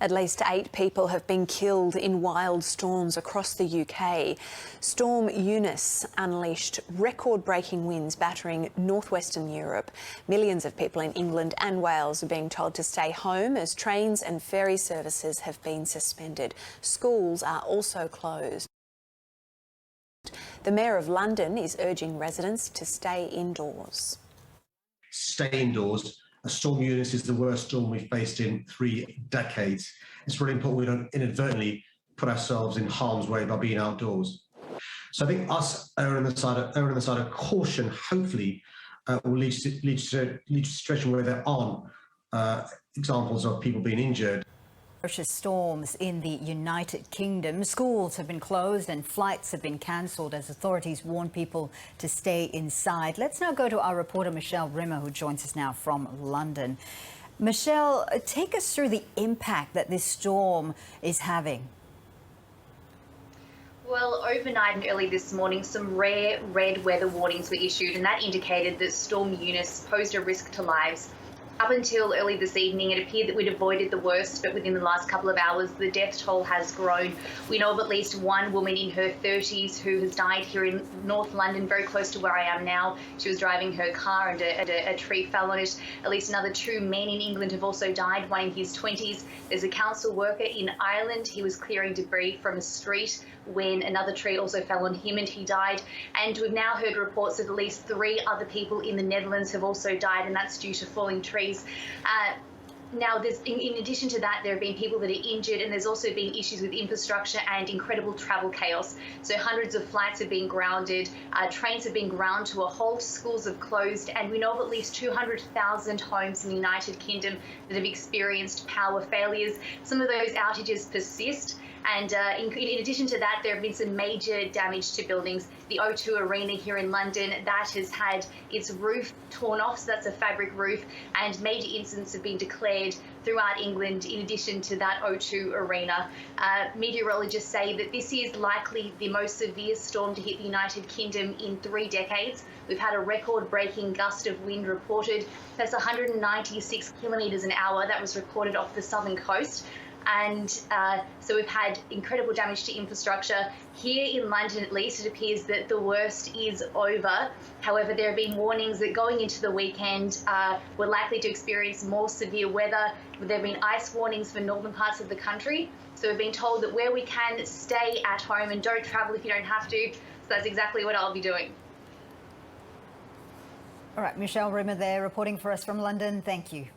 At least 8 people have been killed in wild storms across the UK. Storm Eunice unleashed record-breaking winds battering northwestern Europe. Millions of people in England and Wales are being told to stay home as trains and ferry services have been suspended. Schools are also closed. The Mayor of London is urging residents to stay indoors. Stay indoors. Storm Eunice is the worst storm we've faced in 3 decades. It's really important we don't inadvertently put ourselves in harm's way by being outdoors. So I think us erring on the side of caution, hopefully, will lead to a situation where there aren't examples of people being injured. Ferocious storms in the United Kingdom. Schools have been closed and flights have been cancelled as authorities warn people to stay inside. Let's now go to our reporter Michelle Rimmer, who joins us now from London. Michelle, take us through the impact that this storm is having. Well, overnight and early this morning, some rare red weather warnings were issued, and that indicated that Storm Eunice posed a risk to lives. Up until early this evening, it appeared that we'd avoided the worst, but within the last couple of hours, the death toll has grown. We know of at least one woman in her 30s who has died here in North London, very close to where I am now. She was driving her car and a tree fell on it. At least another 2 men in England have also died, one in his 20s. There's a council worker in Ireland. He was clearing debris from a street when another tree also fell on him and he died. And we've now heard reports that at least 3 other people in the Netherlands have also died, and that's due to falling trees. Now, in addition to that, there have been people that are injured, and there's also been issues with infrastructure and incredible travel chaos. So hundreds of flights have been grounded, trains have been ground to a halt, schools have closed, and we know of at least 200,000 homes in the United Kingdom that have experienced power failures. Some of those outages persist. And in addition to that, there have been some major damage to buildings. The O2 Arena here in London, that has had its roof torn off, so that's a fabric roof, and major incidents have been declared throughout England in addition to that O2 Arena. Meteorologists say that this is likely the most severe storm to hit the United Kingdom in 3 decades. We've had a record-breaking gust of wind reported. That's 196 kilometres an hour. That was recorded off the southern coast. And so we've had incredible damage to infrastructure. Here in London, at least, it appears that the worst is over. However, there have been warnings that going into the weekend, we're likely to experience more severe weather. There have been ice warnings for northern parts of the country. So we've been told that where we can, stay at home and don't travel if you don't have to. So that's exactly what I'll be doing. All right, Michelle Rimmer there reporting for us from London. Thank you.